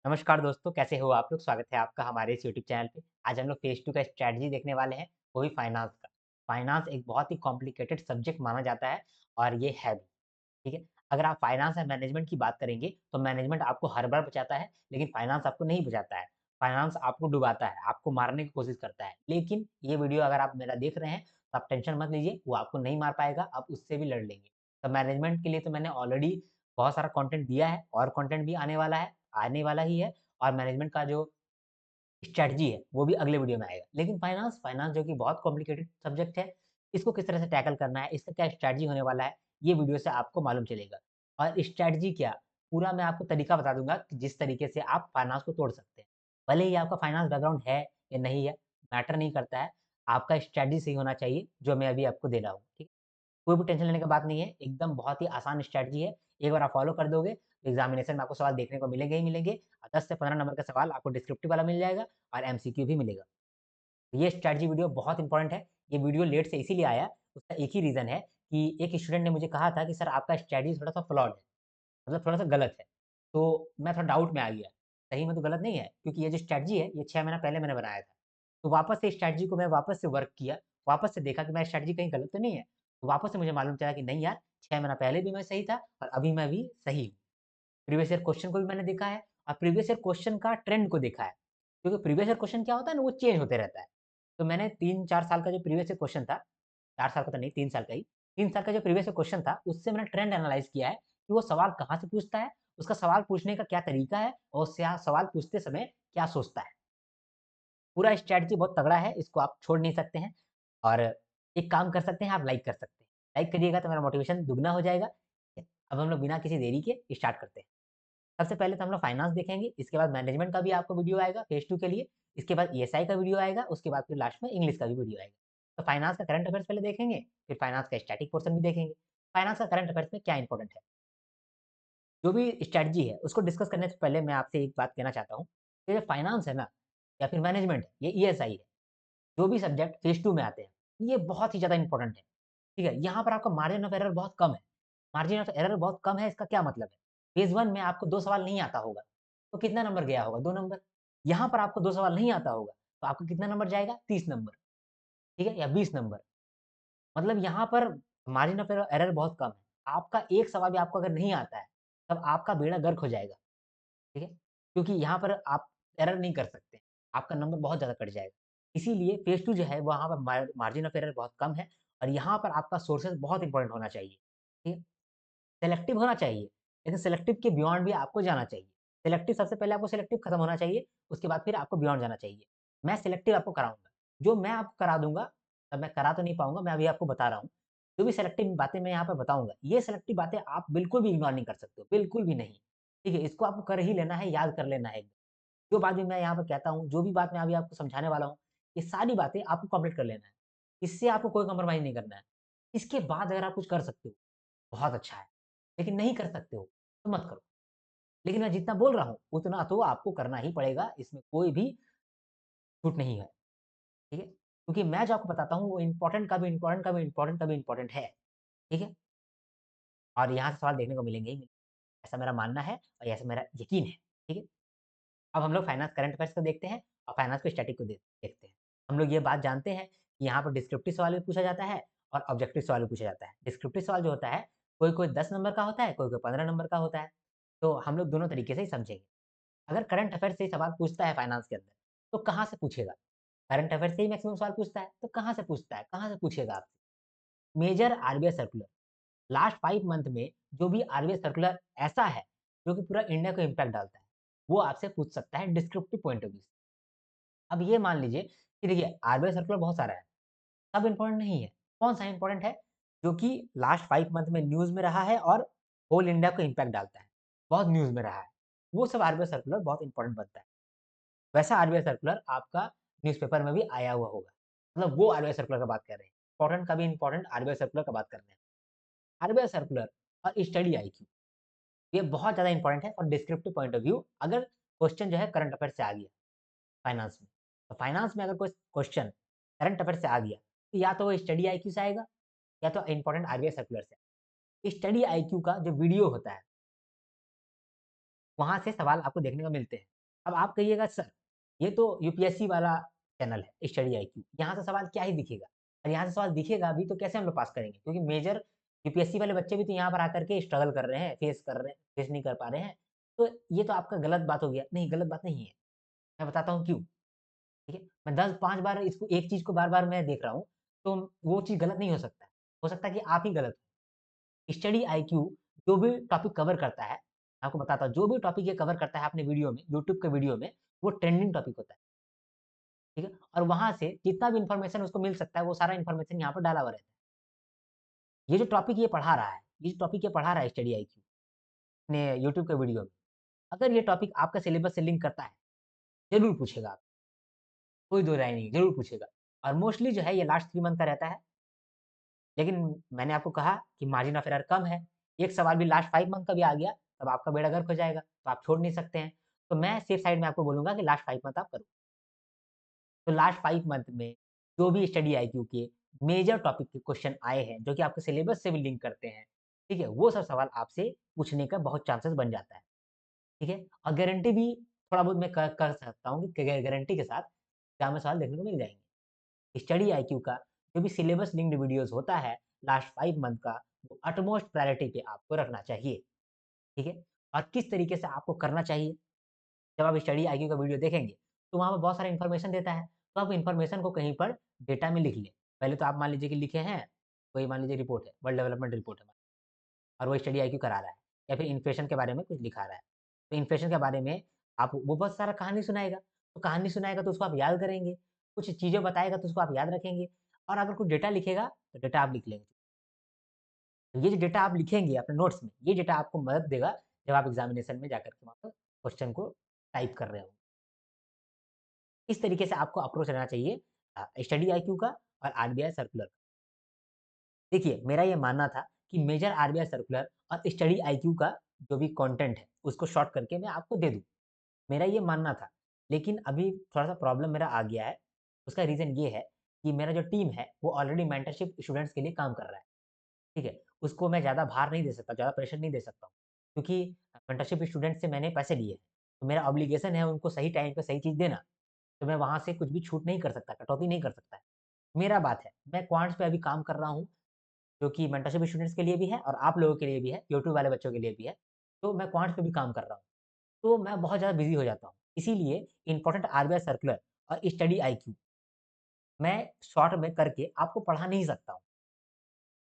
नमस्कार दोस्तों, कैसे हो आप लोग? स्वागत है आपका हमारे इस यूट्यूब चैनल पे। आज हम लोग फेज़ 2 का स्ट्रैटेजी देखने वाले हैं, वो भी फाइनेंस का। फाइनेंस एक बहुत ही कॉम्प्लिकेटेड सब्जेक्ट माना जाता है और ये है भी, ठीक है? अगर आप फाइनेंस एंड मैनेजमेंट की बात करेंगे, तो मैनेजमेंट आपको हर बार बचाता है, लेकिन फाइनेंस आपको नहीं बचाता है। फाइनेंस आपको डुबाता है, आपको मारने की कोशिश करता है। लेकिन ये वीडियो अगर आप मेरा देख रहे हैं, तो आप टेंशन मत लीजिए, वो आपको नहीं मार पाएगा, आप उससे भी लड़ लेंगे। तो मैनेजमेंट के लिए तो मैंने ऑलरेडी बहुत सारा कंटेंट दिया है और कंटेंट भी आने वाला ही है। और मैनेजमेंट का जो स्ट्रैटेजी है, वो भी अगले वीडियो में आएगा। लेकिन फाइनेंस फाइनेंस जो कि बहुत कॉम्प्लिकेटेड सब्जेक्ट है, इसको किस तरह से टैकल करना है, इसका क्या स्ट्रैटेजी होने वाला है, ये वीडियो से आपको मालूम चलेगा। और स्ट्रैटेजी क्या, पूरा मैं आपको तरीका बता दूँगा कि जिस तरीके से आप फाइनेंस को तोड़ सकते हैं। भले ही आपका फाइनेंस बैकग्राउंड है या नहीं है, मैटर नहीं करता है, आपका स्ट्रैटेजी सही होना चाहिए, जो मैं अभी आपको दे रहा हूँ, ठीक है? कोई भी टेंशन लेने की बात नहीं है, एकदम बहुत ही आसान स्ट्रैटेजी है। एक बार आप फॉलो कर दोगे, तो एग्ज़ामिनेशन में आपको सवाल देखने को मिलेंगे ही मिलेंगे। 10 से 15 नंबर का सवाल आपको डिस्क्रिप्टिव वाला मिल जाएगा और एमसीक्यू भी मिलेगा। ये स्ट्रैटेजी वीडियो बहुत इंपॉर्टेंट है। ये वीडियो लेट से इसीलिए आया, उसका एक ही रीज़न है कि एक स्टूडेंट ने मुझे कहा था कि सर आपका स्ट्रैटेजी थोड़ा-सा फ्लॉड है, मतलब थोड़ा-सा गलत है। तो मैं थोड़ा डाउट में आ गया। सही में तो गलत नहीं है, क्योंकि ये जो स्ट्रैटेजी है, ये 6 महीना पहले मैंने बनाया था। तो वापस से स्ट्रैटेजी को मैं वापस से वर्क किया, वापस से देखा कि मेरा स्ट्रैटेजी कहीं गलत तो नहीं है। तो वापस से मुझे मालूम चला कि नहीं यार, 6 महीना पहले भी मैं सही था और अभी मैं भी सही हूँ। प्रीवियस ईयर क्वेश्चन को भी मैंने देखा है और प्रीवियस ईयर क्वेश्चन का ट्रेंड को देखा है। क्योंकि प्रीवियस ईयर क्वेश्चन क्या होता है ना, वो चेंज होते रहता है। तो मैंने 3-4 साल का जो प्रीवियस ईयर क्वेश्चन था, 4 साल का तो नहीं, 3 साल का ही, 3 साल का जो प्रीवियस ईयर क्वेश्चन था, उससे मैंने ट्रेंड एनालाइज़ किया है कि वो सवाल कहाँ से पूछता है, उसका सवाल पूछने का क्या तरीका है और सवाल पूछते समय क्या सोचता है। पूरा स्ट्रैटेजी बहुत तगड़ा है, इसको आप छोड़ नहीं सकते हैं और एक काम कर सकते हैं, आप लाइक कर सकते हैं। लाइक करिएगा तो मेरा मोटिवेशन दुगना हो जाएगा। अब हम लोग बिना किसी देरी के स्टार्ट करते हैं। सबसे पहले तो हम लोग फाइनेंस देखेंगे, इसके बाद मैनेजमेंट का भी आपको वीडियो आएगा फेज़ 2 के लिए, इसके बाद ईएसआई का वीडियो आएगा, उसके बाद फिर लास्ट में इंग्लिश का भी वीडियो आएगा। तो फाइनेंस का करंट अफेयर्स पहले देखेंगे, फिर फाइनेंस का स्टैटिक पोर्शन भी देखेंगे। फाइनेंस का करंट अफेयर्स में क्या इंपॉर्टेंट है? जो भी स्ट्रैटेजी है, उसको डिस्कस करने से पहले मैं आपसे एक बात कहना चाहता हूँ, कि जो फाइनेंस है ना या फिर मैनेजमेंट है, ये ईएसआई है, जो भी सब्जेक्ट फेज़ 2 में आते हैं, ये बहुत ही ज़्यादा इंपॉर्टेंट है, ठीक है? यहाँ पर आपका मार्जिन ऑफ एरर बहुत कम है। मार्जिन ऑफ एरर बहुत कम है, इसका क्या मतलब है? फेज़ 1 में आपको 2 सवाल नहीं आता होगा, तो कितना नंबर गया होगा? 2 नंबर। यहाँ पर आपको 2 सवाल नहीं आता होगा, तो आपको कितना नंबर जाएगा? 30 नंबर, ठीक है? या 20 नंबर। मतलब यहाँ पर मार्जिन ऑफ एरर बहुत कम है। आपका एक सवाल भी आपको अगर नहीं आता है, तब आपका बेड़ा गर्क हो जाएगा। ठीक है? क्योंकि यहाँ पर आप एरर नहीं कर सकते, आपका नंबर बहुत ज़्यादा कट जाएगा। इसीलिए फेज़ 2 जो है वहाँ पर मार्जिन ऑफ एरर बहुत कम है और यहाँ पर आपका सोर्सेज़ बहुत इम्पोर्टेंट होना चाहिए, ठीक है? सेलेक्टिव होना चाहिए, लेकिन सेलेक्टिव के बियॉन्ड भी आपको जाना चाहिए। सेलेक्टिव सबसे पहले आपको सेलेक्टिव खत्म होना चाहिए, उसके बाद फिर आपको बियॉन्ड जाना चाहिए। मैं सेलेक्टिव आपको कराऊँगा, जो मैं आपको करा दूँगा, अब मैं करा तो नहीं पाऊँगा, मैं अभी आपको बता रहा हूँ। जो भी सेलेक्टिव बातें मैं यहाँ पे बताऊँगा, ये सेलेक्टिव बातें आप बिल्कुल भी इग्नोर नहीं कर सकते हो, बिल्कुल भी नहीं। ठीक है? इसको आपको कर ही लेना है, याद कर लेना है। जो बात भी मैं यहाँ पे कहता हूँ, जो भी बात मैं अभी आपको समझाने वाला हूँ, ये सारी बातें आपको कंप्लीट कर लेना है। इससे आपको कोई कॉम्प्रोमाइज़ नहीं करना है। इसके बाद अगर आप कुछ कर सकते हो, बहुत अच्छा है, लेकिन नहीं कर सकते हो, तो मत करो। लेकिन मैं जितना बोल रहा हूँ, उतना तो आपको करना ही पड़ेगा, इसमें कोई भी छूट नहीं है, ठीक है? क्योंकि मैं जो आपको बताता हूँ, वो इम्पोर्टेंट का भी इम्पोर्टेंट का भी इम्पोर्टेंट का भी इम्पोर्टेंट है, ठीक है? और यहाँ से सवाल देखने को मिलेंगे ही मिलेंगे, ऐसा मेरा मानना है और ऐसा मेरा यकीन है, ठीक है? अब हम लोग फाइनेंस करंट अफेयर्स को देखते हैं और फाइनेंस को स्टैटिक को देखते हैं। हम लोग ये बात जानते हैं कि यहाँ पर डिस्क्रिप्टिव सवाल भी पूछा जाता है और ऑब्जेक्टिव सवाल भी पूछा जाता है। डिस्क्रिप्टिव सवाल जो होता है, कोई-कोई 10 नंबर का होता है, कोई-कोई 15 नंबर का होता है। तो हम लोग दोनों तरीके से ही समझेंगे। अगर करंट अफेयर से ही सवाल पूछता है फाइनेंस के अंदर, तो कहाँ से पूछेगा? करंट अफेयर से ही मैक्सिमम सवाल पूछता है, तो कहाँ से पूछता है? कहाँ से पूछेगा आपसे? Major RBI circular, last 5 month में जो भी आरबीआई सर्कुलर ऐसा है, जो कि पूरा इंडिया को इम्पैक्ट डालता है, वो आपसे पूछ सकता है डिस्क्रिप्टिव पॉइंट ऑफ व्यू से। अब ये मान लीजिए कि देखिए आरबीआई सर्कुलर बहुत सारा है, सब इम्पोर्टेंट नहीं है। कौन-सा इम्पोर्टेंट है? जो कि लास्ट 5 मंथ में न्यूज़ में रहा है और होल इंडिया को इम्पैक्ट डालता है, बहुत न्यूज़ में रहा है। वो सब आरबीआई सर्कुलर बहुत इम्पोर्टेंट बनता है। वैसा आरबीआई सर्कुलर आपका न्यूज़पेपर में भी आया हुआ होगा। मतलब वो आरबीआई सर्कुलर का बात कर रहे हैं। इम्पोर्टेंट का भी इम्पोर्टेंट आरबीआई सर्कुलर का बात कर रहे हैं। आरबीआई सर्कुलर और स्टडी आईक्यू ये बहुत ज़्यादा इम्पोर्टेंट है और डिस्क्रिप्टिव पॉइंट ऑफ व्यू अगर क्वेश्चन जो है करंट अफेयर से आ गया फाइनेंस में। तो फाइनेंस में अगर कोई क्वेश्चन करंट अफेयर से आ गया, तो या तो वो स्टडी आईक्यू से आएगा या तो इम्पोर्टेंट आरबीआई सर्कुलर से। स्टडी आईक्यू का जो वीडियो होता है, वहाँ से सवाल आपको देखने को मिलते हैं। अब आप कहिएगा सर, ये तो यूपीएससी वाला चैनल है स्टडी आईक्यू, यहाँ से सवाल क्या ही दिखेगा? और यहाँ से सवाल दिखेगा भी तो कैसे हम लोग पास करेंगे? क्योंकि मेजर यूपीएससी वाले बच्चे भी तो यहाँ पर आकर के स्ट्रगल कर रहे हैं, फेस नहीं कर पा रहे हैं। तो ये तो आपका गलत बात हो गया। नहीं, गलत बात नहीं है। मैं बताता हूँ क्यों, ठीक है? मैं 10-5 बार इसको एक चीज़ को बार-बार मैं देख रहा हूँ, तो वो चीज़ गलत नहीं हो सकता है। हो सकता है कि आप ही गलत हो। स्टडी आईक्यू जो भी टॉपिक कवर करता है, आपको बताता हूँ, जो भी टॉपिक ये कवर करता है अपने वीडियो में, यूट्यूब के वीडियो में, वो ट्रेंडिंग टॉपिक होता है, ठीक है? और वहाँ से जितना भी इन्फॉर्मेशन उसको मिल सकता है, वो सारा इन्फॉर्मेशन यहाँ पर डाला हुआ रहता है। ये जो टॉपिक ये पढ़ा रहा है, ये जो टॉपिक ये पढ़ा रहा है स्टडी आईक्यू अपने यूट्यूब के वीडियो में, अगर ये टॉपिक आपका सिलेबस से लिंक करता है, ज़रूर पूछेगा आप, कोई दो राय नहीं, ज़रूर पूछेगा। और मोस्टली जो है ये लास्ट 3 मंथ का रहता है, लेकिन मैंने आपको कहा कि मार्जिन ऑफ एरर कम है। एक सवाल भी लास्ट 5 मंथ का भी आ गया, तब आपका बेड़ा गर्क हो जाएगा, तो आप छोड़ नहीं सकते हैं। तो मैं सेफ साइड में आपको बोलूँगा कि लास्ट 5 मंथ आप करो। तो लास्ट 5 मंथ में जो भी स्टडी आईक्यू के मेजर टॉपिक के क्वेश्चन आए हैं, जो कि आपके सिलेबस से भी लिंक करते हैं, ठीक है? वो सब सवाल आपसे पूछने का बहुत चांसेस बन जाता है, ठीक है? और गारंटी भी थोड़ा बहुत मैं कर सकता हूँ कि गारंटी के साथ एग्ज़ाम में सवाल देखने को मिल जाएँगे। स्टडी आईक्यू का जो भी सिलेबस लिंक्ड वीडियोज़ होता है लास्ट 5 मंथ का, वो अटमोस्ट प्रायोरिटी पे आपको रखना चाहिए, ठीक है? और किस तरीके से आपको करना चाहिए, जब आप स्टडी आईक्यू का वीडियो देखेंगे, तो वहाँ पे बहुत सारा इन्फॉर्मेशन देता है, तो आप इन्फॉर्मेशन को कहीं पर डेटा में लिख लें। पहले तो आप मान लीजिए कि लिखे हैं, कोई मान लीजिए रिपोर्ट है, वर्ल्ड डेवलपमेंट रिपोर्ट है और वो स्टडी आईक्यू करा रहा है या फिर इन्फ्लेशन के बारे में कुछ दिखा रहा है। तो इन्फ्लेशन के बारे में आप वो बहुत सारा कहानी सुनाएगा, तो कहानी सुनाएगा तो उसको आप याद करेंगे, कुछ चीज़ें बताएगा तो उसको आप याद रखेंगे और अगर कुछ डेटा लिखेगा, तो डेटा आप लिख लेंगे। तो ये जो डेटा आप लिखेंगे अपने नोट्स में, ये डेटा आपको मदद देगा जब आप एग्ज़ामिनेशन में जाकर के वहाँ पर क्वेश्चन को टाइप कर रहे हो। इस तरीके से आपको अप्रोच रहना चाहिए स्टडी आईक्यू का और आरबीआई सर्कुलर। देखिए, मेरा ये मानना था कि मेजर आरबीआई सर्कुलर और स्टडी आईक्यू का जो भी कंटेंट है, उसको शॉर्ट करके मैं आपको दे दूँ। मेरा ये मानना था, लेकिन अभी थोड़ा-सा प्रॉब्लम मेरा आ गया है। उसका रीज़न ये है कि मेरा जो टीम है, वो ऑलरेडी मेंटरशिप स्टूडेंट्स के लिए काम कर रहा है, ठीक है? उसको मैं ज़्यादा भार नहीं दे सकता, ज़्यादा प्रेशर नहीं दे सकता हूँ, क्योंकि मेंटरशिप स्टूडेंट से मैंने पैसे लिए हैं, तो मेरा ऑब्लिगेशन है उनको सही टाइम पे सही चीज़ देना। तो मैं वहाँ से कुछ भी छूट नहीं कर सकता, कटौती नहीं कर सकता है। मेरा बात है, मैं क्वांट्स पे अभी काम कर रहा हूँ, जो कि मेंटरशिप स्टूडेंट्स के लिए भी है और आप लोगों के लिए भी है, यूट्यूब वाले बच्चों के लिए भी है। तो मैं क्वांट्स पे भी काम कर रहा हूँ, तो मैं बहुत ज़्यादा बिज़ी हो जाता हूँ। इसीलिए इम्पोर्टेंट आरबीआई सर्कुलर और स्टडी आईक्यू मैं शॉर्ट में करके आपको पढ़ा नहीं सकता हूँ।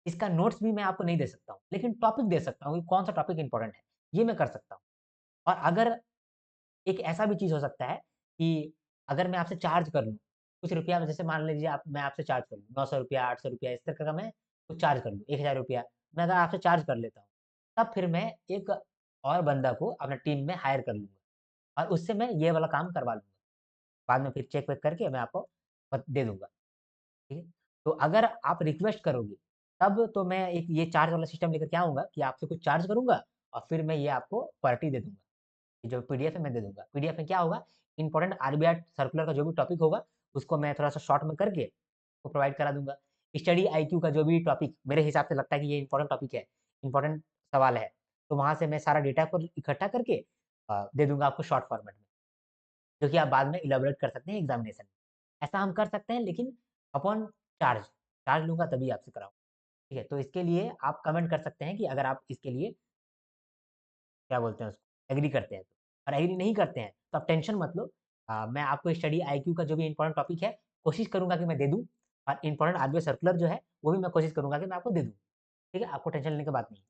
इसका नोट्स भी मैं आपको नहीं दे सकता हूँ, लेकिन टॉपिक दे सकता हूँ कि कौन-सा टॉपिक इम्पोर्टेंट है, ये मैं कर सकता हूँ। और अगर एक ऐसा भी चीज़ हो सकता है कि अगर मैं आपसे चार्ज कर लूँ, कुछ रुपया जैसे मान लीजिए आप मैं आपसे चार्ज कर लूँ, ₹900 ₹800 इस तरह का मैं कुछ चार्ज कर लूँ, ₹1000 मैं अगर आपसे चार्ज कर लेता हूँ, तब फिर मैं एक और बंदा को अपना टीम में हायर कर लूँगा और उससे मैं ये वाला काम करवा लूँगा। बाद में फिर चेक वेक करके मैं आपको दे दूँगा, ठीक है? तो अगर आप रिक्वेस्ट करोगे, तब तो मैं एक ये चार्ज वाला सिस्टम लेकर के आऊँगा कि आपसे कुछ चार्ज करूँगा और फिर मैं ये आपको पार्टी दे दूँगा। जो पीडीएफ है मैं दे दूँगा। पीडीएफ में क्या होगा, इम्पोर्टेंट आरबीआई सर्कुलर का जो भी टॉपिक होगा, उसको मैं थोड़ा-सा शॉर्ट में करके आपको प्रोवाइड करा दूँगा। स्टडी आईक्यू का जो भी टॉपिक मेरे हिसाब से लगता है कि ये इम्पोर्टेंट टॉपिक है, इम्पोर्टेंट सवाल है, तो वहाँ से मैं सारा डेटा को इकट्ठा करके दे दूँगा आपको शॉर्ट फॉर्मेट में, जो कि आप बाद में इलैबोरेट कर सकते हैं एग्ज़ामिनेशन में। ऐसा हम कर सकते हैं लेकिन अपॉन चार्ज, चार्ज लूँगा तभी आपसे कराऊँगा, ठीक है? तो इसके लिए आप कमेंट कर सकते हैं कि अगर आप इसके लिए क्या बोलते हैं उसको, एग्री करते हैं तो। और एग्री नहीं करते हैं, तो आप टेंशन मत लो। मैं आपको स्टडी आईक्यू का जो भी इम्पोर्टेंट टॉपिक है, कोशिश करूँगा कि मैं दे दूँ और इम्पोर्टेंट आरबीआई सर्कुलर जो है, वो भी मैं कोशिश करूँगा कि मैं आपको दे दूँ। ठीक है? आपको टेंशन लेने की बात नहीं है।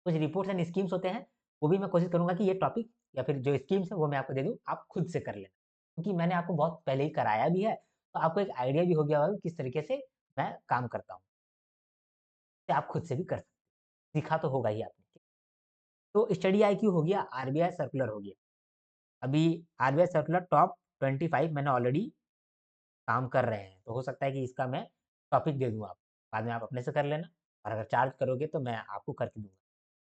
कुछ रिपोर्ट्स एंड स्कीम्स होते हैं, वो भी मैं कोशिश करूँगा कि ये टॉपिक या फिर जो स्कीम्स है, वो मैं आपको दे दूँ, आप खुद से कर लेना। क्योंकि मैंने आपको बहुत पहले ही कराया भी है, तो आपको एक आइडिया भी हो गया होगा कि किस तरीके से मैं काम करता हूँ। तो आप खुद से भी कर सकते हैं। सीखा तो होगा ही आपने। तो स्टडी आईक्यू हो गया, आरबीआई सर्कुलर हो गया। अभी आरबीआई सर्कुलर टॉप 25 मैंने ऑलरेडी काम कर रहे हैं, तो हो सकता है कि इसका मैं टॉपिक दे दूँ आपको। बाद में आप अपने से कर लेना और अगर चार्ज करोगे तो मैं आपको करके दूँगा।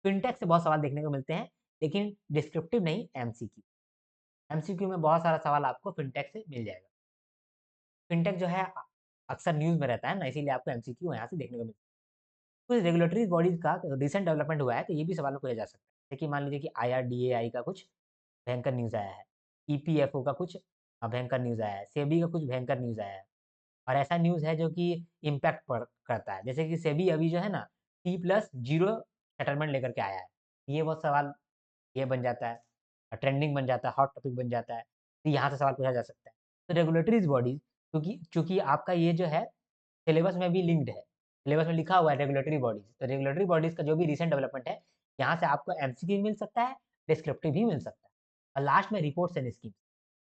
फिनटेक से बहुत सवाल देखने को मिलते हैं, लेकिन डिस्क्रिप्टिव नहीं एमसीक्यू। एमसीक्यू में बहुत सारा सवाल आपको फिनटेक से मिल जाएगा। फिनटेक जो है अक्सर न्यूज़ में रहता है ना, इसीलिए आपको एमसीक्यू यहाँ से देखने को मिलता है। कुछ रेगुलेटरी बॉडीज़ का रिसेंट डेवलपमेंट हुआ है, तो ये भी सवालों पूछा जा सकता है। जैसे कि मान लीजिए कि आईआरडीएआई का कुछ भयंकर न्यूज़ आया है। ईपीएफओ का कुछ भयंकर न्यूज़ आया है, सेबी का कुछ भयंकर न्यूज़ आया है और ऐसा न्यूज़ है जो कि इम्पैक्ट पर करता है। जैसे कि सेबी अभी जो है ना T+0 सेटलमेंट लेकर के आया है। ये बहुत सवाल ये बन जाता है, ट्रेंडिंग बन जाता है, हॉट टॉपिक बन जाता है, तो यहाँ से सवाल पूछा जा सकता है। तो रेगुलेटरीज़ बॉडीज़ क्योंकि चूँकि आपका ये जो है सिलेबस में भी लिंक्ड है, सिलेबस में लिखा हुआ है रेगुलेटरी बॉडीज़, तो रेगुलेटरी बॉडीज़ का जो भी रिसेंट डेवलपमेंट है, यहाँ से आपको एमसीक्यू भी मिल सकता है, डिस्क्रिप्टिव भी मिल सकता है और लास्ट में रिपोर्ट्स एंड स्कीम्स,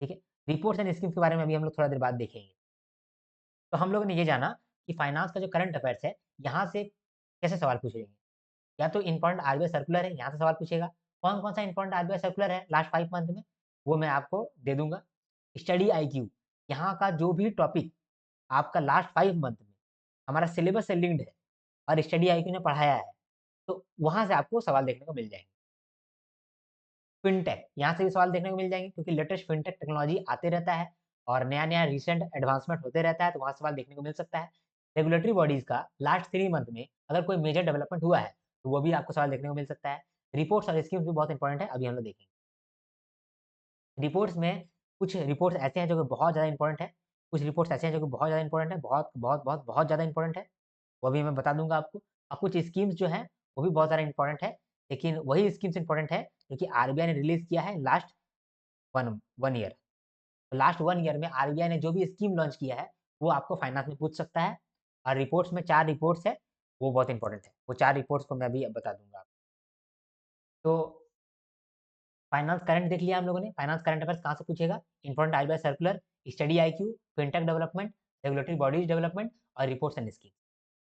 ठीक है? रिपोर्ट्स एंड स्कीम्स के बारे में अभी हम लोग थोड़ा देर बाद देखेंगे। तो हम लोगों ने ये जाना कि फाइनेंस का जो करंट अफेयर्स है, यहाँ से कैसे सवाल पूछे जाएँगे? या तो इम्पोर्टेंट आरबीआई सर्कुलर है, यहाँ से सवाल पूछेगा। कौन-कौन सा इम्पोर्टेंट आरबीआई सर्कुलर है लास्ट 5 मंथ में? वो मैं आपको दे दूँगा। स्टडी आईक्यू, यहाँ का जो भी टॉपिक आपका लास्ट 5 मंथ में हमारा सिलेबस से लिंक्ड है और स्टडी आईक्यू ने पढ़ाया है, तो वहाँ से आपको सवाल देखने को मिल जाएँगे। फिनटेक, यहाँ से भी सवाल देखने को मिल जाएँगे क्योंकि लेटेस्ट फिनटेक टेक्नोलॉजी आते रहता है और नया-नया रिसेंट एडवांसमेंट होते रहता है, तो वहाँ सवाल देखने को मिल सकता है। रेगुलेटरी बॉडीज़ का लास्ट 3 मंथ में अगर कोई मेजर डेवलपमेंट हुआ है, तो वो भी आपको सवाल देखने को मिल सकता है। रिपोर्ट्स और स्कीम्स भी बहुत इंपॉर्टेंट है, अभी हम लोग देखेंगे। रिपोर्ट्स में कुछ रिपोर्ट्स ऐसे हैं जो कि बहुत ज़्यादा इंपॉर्टेंट है, कुछ रिपोर्ट्स ऐसे हैं जो कि बहुत ज़्यादा इंपॉर्टेंट है, बहुत ज़्यादा इंपॉर्टेंट है, वो भी मैं बता दूँगा आपको। और कुछ स्कीम्स जो हैं, वो भी बहुत ज़्यादा इंपॉर्टेंट है, लेकिन वही स्कीम्स इंपॉर्टेंट है, जो कि आरबीआई ने रिलीज़ किया है लास्ट 1 ईयर। लास्ट 1 ईयर में आरबीआई ने जो भी स्कीम लॉन्च किया है, वो आपको फाइनेंस में पूछ सकता है और रिपोर्ट्स में 4 रिपोर्ट्स है, वो बहुत इंपॉर्टेंट है। वो 4 रिपोर्ट्स को मैं अभी बता दूँगा आपको। तो फाइनेंस करंट देख लिया हम लोगों ने, फाइनेंस करंट अफेयर्स कहाँ से पूछेगा? Important RBI circular, study IQ, fintech development, regulatory bodies development और reports and scheme.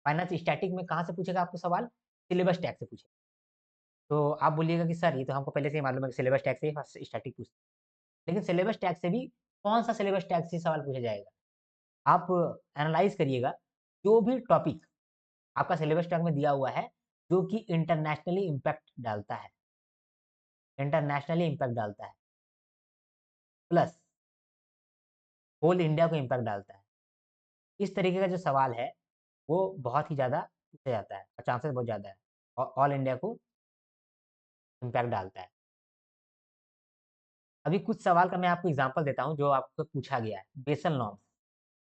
Finance static में कहाँ से पूछेगा आपको सवाल? सिलेबस टैग से पूछेगा। तो आप बोलिएगा कि सर ये तो हमको पहले से ही मालूम है कि सिलेबस टैग से ही फर्स्ट स्टैटिक पूछते हैं। लेकिन सिलेबस टैग से भी कौन-सा सिलेबस टैग से सवाल पूछा जाएगा? आप एनालाइज़ करिएगा, जो भी टॉपिक आपका सिलेबस टैग में दिया हुआ है, जो कि इंटरनेशनली इम्पैक्ट डालता है, प्लस होल इंडिया को इम्पैक्ट डालता है। इस तरीके का जो सवाल है, वो बहुत ही ज़्यादा पूछा जाता है और चांसेस बहुत ज़्यादा है और ऑल इंडिया को इम्पैक्ट डालता है। अभी कुछ सवाल का मैं आपको एग्ज़ाम्पल देता हूँ, जो आपको पूछा गया है। बेसल नॉर्म्स,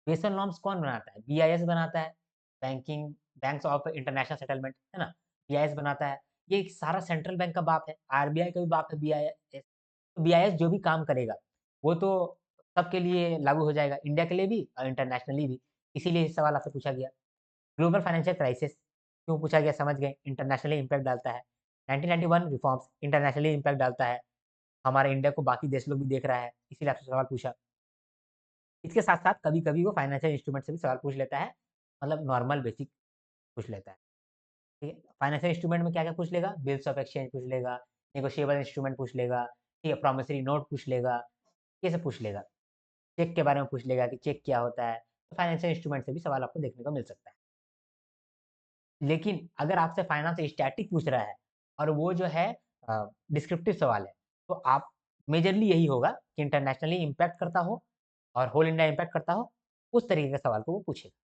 बेसल नॉर्म्स कौन बनाता है? बीआईएस बनाता है, banking banks of international settlement, है ना? बीआईएस बनाता है। ये सारा सेंट्रल बैंक का बाप है, आरबीआई का भी बाप है बीआईएस। तो बीआईएस जो भी काम करेगा, वो तो सबके लिए लागू हो जाएगा, इंडिया के लिए भी और इंटरनेशनली भी। इसीलिए ये सवाल आपसे पूछा गया। ग्लोबल फाइनेंशियल क्राइसिस क्यों पूछा गया समझ गए, इंटरनेशनली इम्पैक्ट डालता है। 1991 रिफॉर्म्स इंटरनेशनली इम्पैक्ट डालता है। हमारे इंडिया को बाकी देश लोग भी देख रहा है, इसीलिए आपसे सवाल पूछा। इसके साथ-साथ कभी-कभी वो फाइनेंशियल इंस्ट्रूमेंट से भी सवाल पूछ लेता है, मतलब नॉर्मल बेसिक पूछ लेता है, ठीक है? फाइनेंशियल इंस्ट्रूमेंट में क्या-क्या पूछ लेगा? बिल्स ऑफ एक्सचेंज पूछ लेगा, नेगोशिएबल इंस्ट्रूमेंट पूछ लेगा, ठीक है? प्रॉमिसरी नोट पूछ लेगा, ये सब पूछ लेगा। चेक के बारे में पूछ लेगा कि चेक क्या होता है? तो फाइनेंशियल इंस्ट्रूमेंट से भी सवाल आपको देखने को मिल सकता है। लेकिन अगर आपसे फाइनेंस स्टैटिक पूछ रहा है और वो जो है डिस्क्रिप्टिव सवाल है, तो आप मेजरली यही होगा कि इंटरनेशनली इम्पैक्ट करता हो और होल इंडिया इम्पैक्ट करता हो, उस तरीके के सवाल को वो पूछेगा।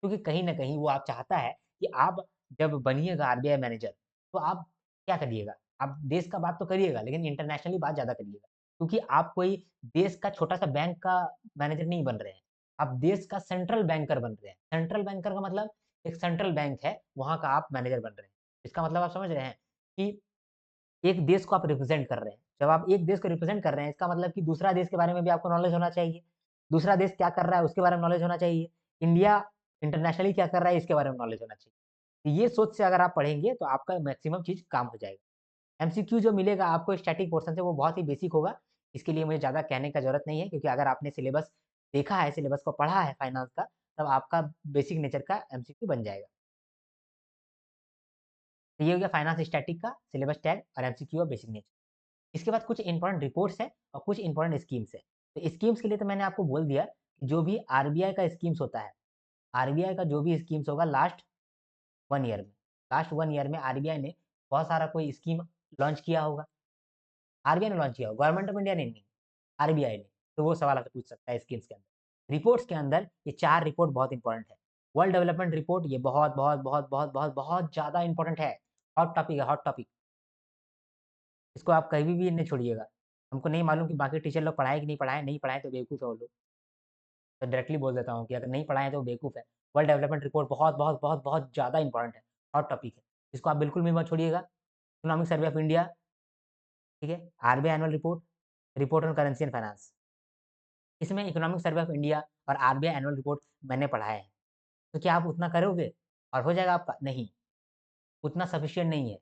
क्योंकि कहीं न कहीं वो आप चाहता है कि आप जब बनिएगा आरबीआई मैनेजर, तो आप क्या करिएगा? आप देश का बात तो करिएगा, लेकिन इंटरनेशनली बात ज़्यादा करिएगा। क्योंकि आप कोई देश का छोटा-सा बैंक का मैनेजर नहीं बन रहे हैं। आप देश का सेंट्रल बैंकर बन रहे हैं। सेंट्रल बैंकर का मतलब एक सेंट्रल बैंक है, वहाँ का आप मैनेजर बन रहे हैं। इसका मतलब आप समझ रहे हैं कि एक देश को आप रिप्रेज़ेंट कर रहे हैं। जब आप एक देश को रिप्रेज़ेंट कर रहे हैं, इसका मतलब कि दूसरा देश के बारे में भी आपको नॉलेज होना चाहिए। दूसरा देश क्या कर रहा है, उसके बारे में नॉलेज होना चाहिए। इंडिया इंटरनेशनली क्या कर रहा है, इसके बारे में नॉलेज होना चाहिए। ये सोच से अगर आप पढ़ेंगे, तो आपका मैक्सिमम चीज़ काम हो जाएगा। एमसीक्यू जो मिलेगा आपको स्टैटिक पोर्शन से, वो बहुत ही बेसिक होगा। इसके लिए मुझे ज़्यादा कहने का ज़रूरत नहीं है, क्योंकि अगर आपने सिलेबस देखा है, सिलेबस को पढ़ा है फाइनेंस का, तब आपका बेसिक नेचर का एमसीक्यू बन जाएगा। तो ये हो गया फाइनेंस स्टैटिक का सिलेबस टैग और एमसीक्यू और बेसिक नेचर। इसके बाद कुछ इम्पोर्टेंट रिपोर्ट्स हैं और कुछ इम्पोर्टेंट स्कीम्स हैं। तो स्कीम्स के लिए तो मैंने आपको बोल दिया, कि जो भी आरबीआई का स्कीम्स होता है, आरबीआई का जो भी स्कीम्स होगा लास्ट 1 ईयर में, लास्ट 1 ईयर में आरबीआई ने बहुत सारा कोई स्कीम लॉन्च किया होगा। आरबीआई ने लॉन्च किया होगा, गवर्नमेंट ऑफ इंडिया ने नहीं, आरबीआई ने। तो वो सवाल आपसे पूछ सकता है स्कीम्स के अंदर। रिपोर्ट्स के अंदर ये 4 रिपोर्ट बहुत इंपॉर्टेंट है। वर्ल्ड डेवलपमेंट रिपोर्ट ये बहुत ज़्यादा इंपॉर्टेंट है। हॉट टॉपिक है, हॉट टॉपिक। इसको आप कभी भी नहीं छोड़िएगा। हमको नहीं मालूम कि बाकी टीचर लोग पढ़ाए कि नहीं पढ़ाए तो बेवकूफ़ है वो लोग। तो डायरेक्टली बोल देता हूँ कि अगर नहीं पढ़ाए तो बेवकूफ़ है। वर्ल्ड डेवलपमेंट रिपोर्ट बहुत, बहुत, बहुत, बहुत ज़्यादा इम्पोर्टेंट है, हॉट टॉपिक है। इसको आप बिल्कुल भी मत छोड़िएगा। इकोनॉमिक सर्वे ऑफ इंडिया, ठीक है? RBI annual report, report on currency and finance. इसमें इकोनॉमिक सर्वे ऑफ इंडिया और आरबीआई एनुअल रिपोर्ट मैंने पढ़ा है। तो क्या आप उतना करोगे और हो जाएगा आपका? नहीं, उतना सफिशिएंट नहीं है।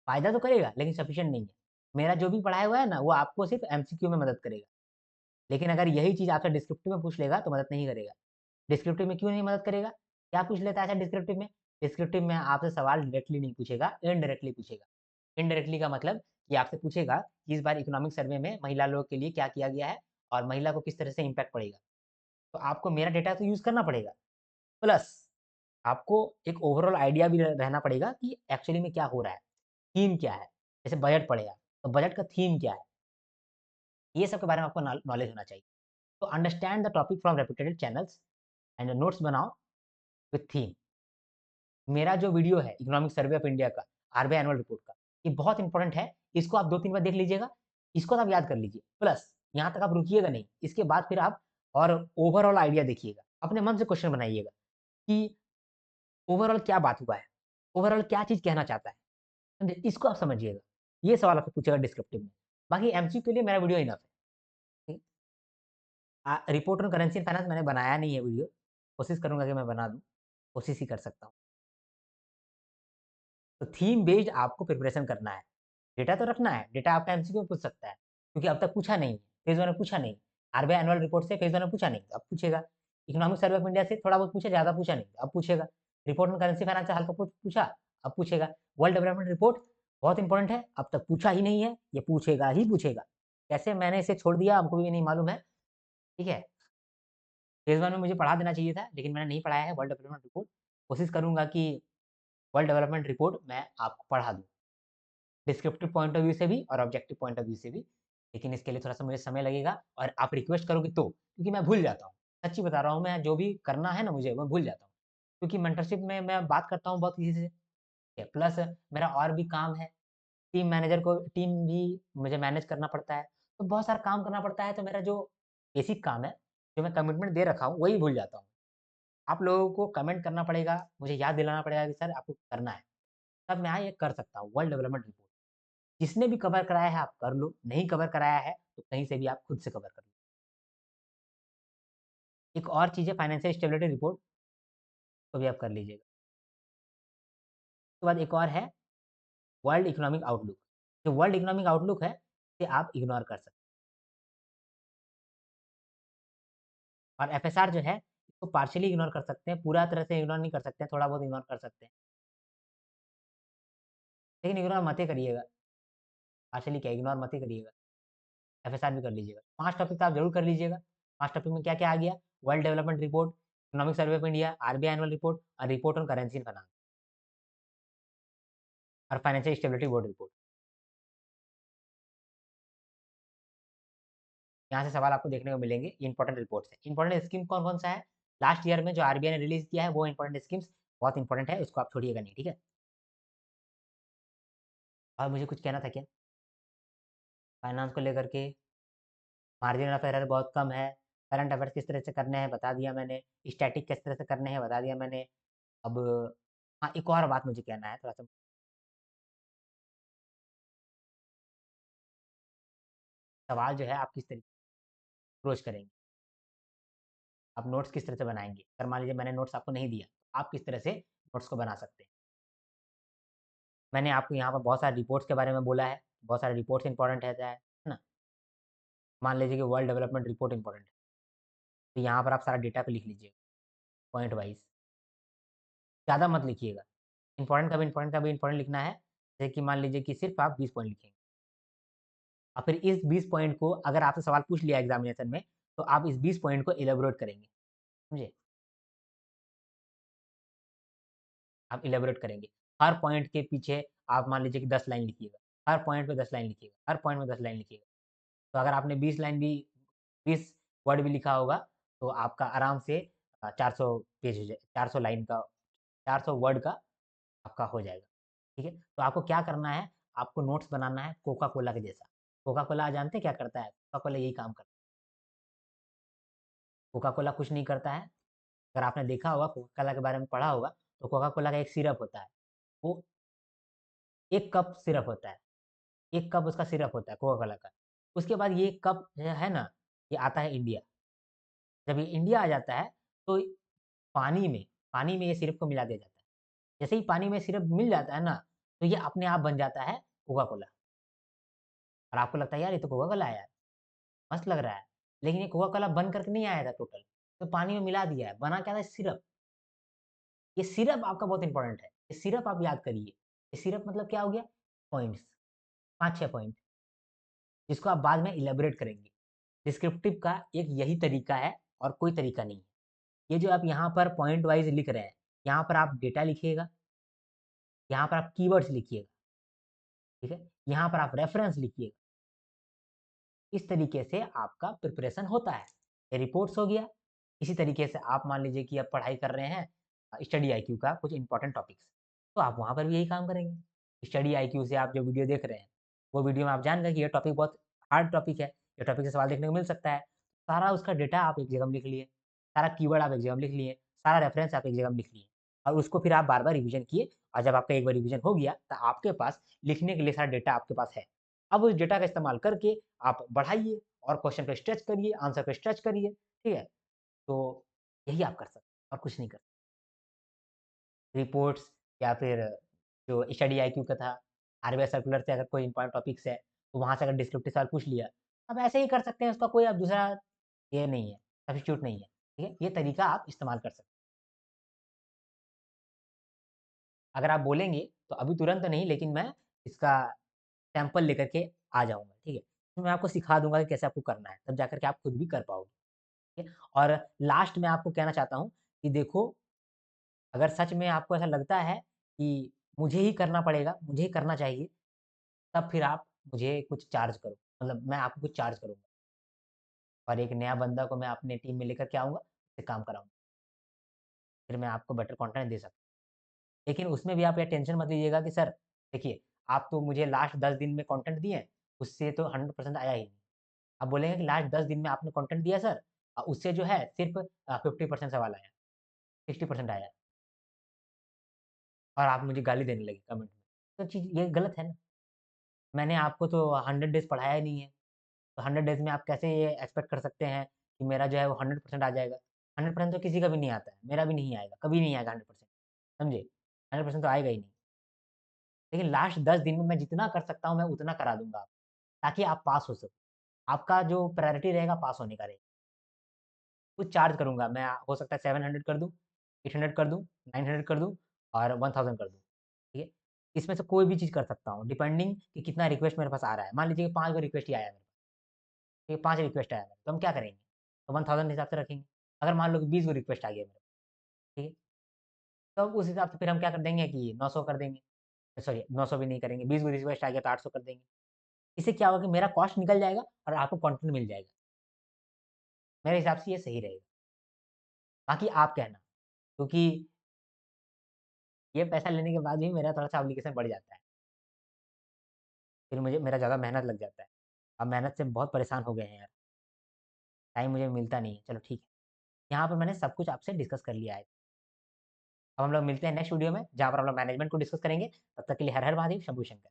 फ़ायदा तो करेगा लेकिन सफिशिएंट नहीं है। मेरा जो भी पढ़ाया हुआ है ना वो आपको सिर्फ़ एमसीक्यू में मदद करेगा। लेकिन अगर यही चीज़ आपसे डिस्क्रिप्टिव में पूछ लेगा तो मदद नहीं करेगा। डिस्क्रिप्टिव में क्यों नहीं मदद करेगा? क्या पूछ लेता है ऐसा डिस्क्रिप्टिव में? डिस्क्रिप्टिव में आपसे सवाल डायरेक्टली नहीं पूछेगा, इनडायरेक्टली पूछेगा। इनडायरेक्टली का मतलब कि आपसे पूछेगा कि इस बार इकोनॉमिक सर्वे में महिला लोग के लिए क्या किया गया है और महिला को किस तरह से इम्पैक्ट पड़ेगा। तो आपको मेरा डेटा तो यूज़ करना पड़ेगा। प्लस आपको एक ओवरऑल आइडिया भी रहना पड़ेगा कि एक्चुअली में क्या हो रहा है, थीम क्या है। जैसे बजट पड़ेगा, तो बजट का थीम क्या है? ये सब के बारे में आपको नॉलेज होना चाहिए। तो understand the topic from reputed channels and notes बनाओ विथ थीम। मेरा जो वीडियो है इकोनॉमिक सर्वे ऑफ इंडिया का, आरबीआई एनुअल रिपोर्ट का, ये बहुत इंपॉर्टेंट है। इसको आप 2-3 बार देख लीजिएगा, इसको तो आप याद कर लीजिए। प्लस यहाँ तक आप रुकिएगा नहीं, इसके बाद फिर आप और ओवरऑल आइडिया देखिएगा। अपने मन से क्वेश्चन बनाइएगा कि ओवरऑल क्या बात हुआ है? ओवरऑल क्या चीज़ कहना चाहता है? समझे? इसको आप समझिएगा। ये सवाल आपसे पूछेगा डिस्क्रिप्टिव में। बाकी एमसीक्यू के लिए मेरा वीडियो इनफ है। ठीक report on currency and finance मैंने बनाया नहीं है वीडियो, कोशिश करूँगा कि मैं बना दूँ, कोशिश ही कर सकता हूँ। तो थीम बेस्ड आपको प्रिपरेशन करना है। डेटा तो रखना है, डेटा आपका एमसीक्यू में पूछ सकता है, क्योंकि अब तक पूछा नहीं, फेज़ 1 में पूछा नहीं। आरबीआई एनुअल रिपोर्ट से फेज़ 1 में पूछा नहीं, अब पूछेगा। इकोनॉमिक सर्वे ऑफ इंडिया से थोड़ा बहुत पूछा, ज़्यादा पूछा नहीं, अब पूछेगा। रिपोर्ट ऑन करेंसी फाइनेंस से हल्का पूछा, अब पूछेगा। वर्ल्ड डेवलपमेंट रिपोर्ट बहुत इंपॉर्टेंट है, अब तक पूछा ही नहीं है, ये पूछेगा ही पूछेगा। कैसे मैंने इसे छोड़ दिया हमको भी नहीं मालूम है, ठीक है? फेज़ 1 में मुझे पढ़ा देना चाहिए था, लेकिन मैंने नहीं पढ़ाया है वर्ल्ड डेवलपमेंट रिपोर्ट। कोशिश करूँगा कि वर्ल्ड डेवलपमेंट रिपोर्ट मैं आपको पढ़ा दूँ। डिस्क्रिप्टिव पॉइंट ऑफ व्यू से भी और ऑब्जेक्टिव पॉइंट ऑफ व्यू से भी। लेकिन इसके लिए थोड़ा-सा मुझे समय लगेगा और आप रिक्वेस्ट करोगे तो, क्योंकि मैं भूल जाता हूँ। सच्ची बता रहा हूँ मैं जो भी करना है ना मुझे, मैं भूल जाता हूँ। क्योंकि मेंटरशिप में मैं बात करता हूँ बहुत किसी से, प्लस मेरा और भी काम है। टीम भी मुझे मैनेज करना पड़ता है। तो बहुत सारा काम करना पड़ता है, तो मेरा जो बेसिक काम है, जो मैं कमिटमेंट दे रखा हूँ, वही भूल जाता हूँ। आप लोगों को कमेंट करना पड़ेगा, मुझे याद दिलाना पड़ेगा कि सर आपको करना है। तब मैं ये कर सकता हूँ, वर्ल्ड डेवलपमेंट रिपोर्ट। जिसने भी कवर कराया है आप कर लो, नहीं कवर कराया है तो कहीं से भी आप खुद से कवर कर लो। एक और चीज़ है फाइनेंशियल स्टेबिलिटी रिपोर्ट, तो भी आप कर लीजिएगा। उसके बाद एक और है वर्ल्ड इकोनॉमिक आउटलुक। जो वर्ल्ड इकोनॉमिक आउटलुक है, इसे आप इग्नोर कर सकते हैं। और एफएसआर जो है, इसको पार्शियली इग्नोर कर सकते हैं, पूरा तरह से इग्नोर नहीं कर सकते हैं, थोड़ा बहुत इग्नोर कर सकते हैं। लेकिन इग्नोर मत ही करिएगा, पार्शियली क्या इग्नोर मत ही करिएगा, एफएसआर भी कर लीजिएगा। 5 टॉपिक तो आप ज़रूर कर लीजिएगा। 5 टॉपिक में क्या-क्या आ गया? World development report, economic survey of India, RBI annual report और report on currency and finance और फाइनेंशियल स्टेबिलिटी बोर्ड रिपोर्ट। यहाँ से सवाल आपको देखने को मिलेंगे, ये इंपॉर्टेंट रिपोर्ट्स हैं। इंपॉर्टेंट स्कीम कौन-कौन सा है? लास्ट ईयर में जो आरबीआई ने रिलीज़ किया है, वो इंपॉर्टेंट स्कीम्स बहुत इंपॉर्टेंट है, उसको आप छोड़िएगा नहीं, ठीक है? और मुझे कुछ कहना था क्या? फाइनेंस को लेकर के मार्जिन ऑफ एरर बहुत कम है, करंट अफेयर्स किस तरह से करने हैं, बता दिया मैंने, स्टैटिक किस तरह से करने हैं, बता दिया मैंने। अब हाँ, एक और बात मुझे कहना है थोड़ा-सा, सवाल जो है आप किस तरीके अप्रोच करेंगे? आप नोट्स किस तरह से बनाएँगे? अगर मान लीजिए मैंने नोट्स आपको नहीं दिया, आप किस तरह से नोट्स को बना सकते हैं? मैंने आपको यहाँ पर बहुत सारे रिपोर्ट्स के बारे में बोला है, बहुत सारे रिपोर्ट्स इंपॉर्टेंट है ना? मान लीजिए कि वर्ल्ड डेवलपमेंट रिपोर्ट इंपॉर्टेंट है, तो यहाँ पर आप सारा डेटा पे लिख लीजिए, पॉइंट वाइज़। ज़्यादा मत लिखिएगा, इम्पोर्टेंट का भी इम्पोर्टेंट लिखना है, जैसे कि मान लीजिए कि सिर्फ़ आप 20 पॉइंट लिखेंगे और फिर इस 20 पॉइंट को अगर आपसे सवाल पूछ लिया एग्ज़ामिनेशन में, तो आप इस 20 पॉइंट को इलैबोरेट करेंगे, समझे? आप इलैबोरेट करेंगे। हर पॉइंट के पीछे आप मान लीजिए कि 10 लाइन लिखिएगा, हर पॉइंट पे 10 लाइन लिखिएगा, हर पॉइंट में 10 लाइन लिखिएगा। तो अगर आपने 20 लाइन भी 20 वर्ड भी लिखा होगा, तो आपका आराम से 400 पेज हो जाए 400 लाइन का 400 वर्ड का आपका हो जाएगा, ठीक है? तो आपको क्या करना है, आपको नोट्स बनाना है कोका कोला के जैसा। कोका कोला जानते हैं क्या करता है? कोका कोला यही काम करता है। कोका कोला कुछ नहीं करता है। अगर आपने देखा होगा, कोका कोला के बारे में पढ़ा होगा, तो कोका कोला का एक सिरप होता है। वो 1 कप सिरप होता है। 1 कप उसका सिरप होता है कोका कोला का। उसके बाद ये कप जो है ना, ये आता है इंडिया। जब ये इंडिया आ जाता है, तो पानी में पानी में ये सिरप को मिला दिया जाता है। जैसे ही पानी में सिरप मिल जाता है ना, तो ये अपने आप बन जाता है कोका कोला। और आपको लगता है यार ये तो कोका कोला है यार, मस्त लग रहा है। लेकिन ये कोका कोला बन करके नहीं आया था टोटल, तो पानी में मिला दिया है। बना क्या था? सिरप। ये सिरप आपका बहुत इंपॉर्टेंट है। ये सिरप आप याद करिए। ये सिरप मतलब क्या हो गया? पॉइंट्स, 5-6 पॉइंट, जिसको आप बाद में इलैबोरेट करेंगे। डिस्क्रिप्टिव का एक यही तरीका है और कोई तरीका नहीं है। ये जो आप यहाँ पर पॉइंट वाइज़ लिख रहे हैं, यहाँ पर आप डेटा लिखिएगा, यहाँ पर आप कीवर्ड्स लिखिएगा, ठीक है? यहाँ पर आप रेफरेंस लिखिएगा। इस तरीके से आपका प्रिपरेशन होता है। ये रिपोर्ट्स हो गया। इसी तरीके से आप मान लीजिए कि आप पढ़ाई कर रहे हैं स्टडी आईक्यू का कुछ इंपॉर्टेंट टॉपिक्स, तो आप वहाँ पर भी यही काम करेंगे। स्टडी आईक्यू से आप जो वीडियो देख रहे हैं, वो वीडियो में आप जान गए कि ये टॉपिक बहुत हार्ड टॉपिक है, ये टॉपिक से सवाल देखने को मिल सकता है। सारा उसका डेटा आप एक जगह में लिख लिए, सारा कीवर्ड आप एक जगह में लिख लिए, सारा रेफरेंस आप एक जगह में लिख लिए और उसको फिर आप बार-बार रिवीजन किए और जब आपका एक बार रिवीजन हो गया, तो आपके पास लिखने के लिए सारा डेटा आपके पास है। अब उस डेटा का इस्तेमाल करके आप बढ़ाइए और क्वेश्चन पे स्ट्रेच करिए, आंसर पे स्ट्रेच करिए, ठीक है? तो यही आप कर सकते हैं और कुछ नहीं कर सकते। रिपोर्ट्स या फिर जो स्टडी आईक्यू का था, आरबीआई सर्कुलर से अगर कोई इम्पोर्टेंट टॉपिक्स है, तो वहाँ से अगर डिस्क्रिप्टिव सवाल पूछ लिया, आप ऐसे ही कर सकते हैं, उसका कोई अब दूसरा ये नहीं है, सब्स्टिट्यूट नहीं है, ठीक है? ये तरीका आप इस्तेमाल कर सकते हैं। अगर आप बोलेंगे, तो अभी तुरंत तो नहीं, लेकिन मैं इसका सैंपल लेकर के आ जाऊँगा, ठीक है? तो मैं आपको सिखा दूँगा कि कैसे आपको करना है, तब जाकर के आप खुद भी कर पाओगे, ठीक है? और लास्ट में आपको कहना चाहता हूँ कि देखो, अगर सच में आपको ऐसा लगता है कि मुझे ही करना पड़ेगा, मुझे ही करना चाहिए, तब फिर आप मुझे कुछ चार्ज करो। मतलब मैं आपको कुछ चार्ज करूँगा और एक नया बंदा को मैं अपनी टीम में लेकर के आऊँगा, उससे काम कराऊँगा। फिर मैं आपको बेटर कंटेंट दे सकता हूँ। लेकिन उसमें भी आप ये टेंशन मत लीजिएगा कि सर देखिए, आप तो मुझे लास्ट 10 दिन में कंटेंट दिए हैं, उससे तो 100% आया ही नहीं। आप बोलेंगे कि लास्ट 10 दिन में आपने कंटेंट दिया सर, उससे जो है सिर्फ़ 50% सवाल आया, 60% आया और आप मुझे गाली देने लगे कमेंट में। तो चीज़ ये गलत है ना। मैंने आपको तो 100 डेज़ पढ़ाया ही नहीं है। तो 100 डेज़ में आप कैसे ये एक्सपेक्ट कर सकते हैं कि मेरा जो है वो 100% आ जाएगा? 100% तो किसी का भी नहीं आता है, मेरा भी नहीं आएगा, कभी नहीं आएगा 100%, समझे? 100% तो आएगा ही नहीं। लेकिन लास्ट 10 दिन में मैं जितना कर सकता हूँ, मैं उतना करा दूँगा आपको, ताकि आप पास हो सको। आपका जो प्रायोरिटी रहेगा पास होने का रहेगा। कुछ चार्ज करूँगा मैं, हो सकता है 700 कर दूँ, 800 कर दूँ, 900 कर दूँ और 1000 कर दूँ, ठीक है? इसमें से कोई भी चीज़ कर सकता हूँ, डिपेंडिंग कि कितना रिक्वेस्ट मेरे पास आ रहा है। मान लीजिए कि 5 गो रिक्वेस्ट ही आया है मेरे पास, ठीक है? 5 रिक्वेस्ट आया है, तो हम क्या करेंगे? तो 1000 हिसाब से रखेंगे। अगर मान लो कि 20 गो रिक्वेस्ट आ गया मेरे पास, ठीक है? तो उस हिसाब से फिर हम क्या कर देंगे कि 900 कर देंगे, सॉरी 900 भी नहीं करेंगे, 20 गो रिक्वेस्ट आ गया तो 800 कर देंगे। इससे क्या होगा कि मेरा कॉस्ट निकल जाएगा और आपको कंटेंट मिल जाएगा। मेरे हिसाब से ये सही रहेगा। बाकी आप कहना, क्योंकि ये पैसा लेने के बाद भी मेरा थोड़ा-सा ऑब्लिगेशन बढ़ जाता है। फिर मुझे मेरा ज़्यादा मेहनत लग जाता है। अब मेहनत से बहुत परेशान हो गए हैं यार, टाइम मुझे मिलता नहीं है। चलो ठीक है, यहाँ पर मैंने सब कुछ आपसे डिस्कस कर लिया है। अब हम लोग मिलते हैं नेक्स्ट वीडियो में, जहाँ पर हम लोग मैनेजमेंट को डिस्कस करेंगे। तब तक के लिए हर हर महादेव, शंभू शंकर।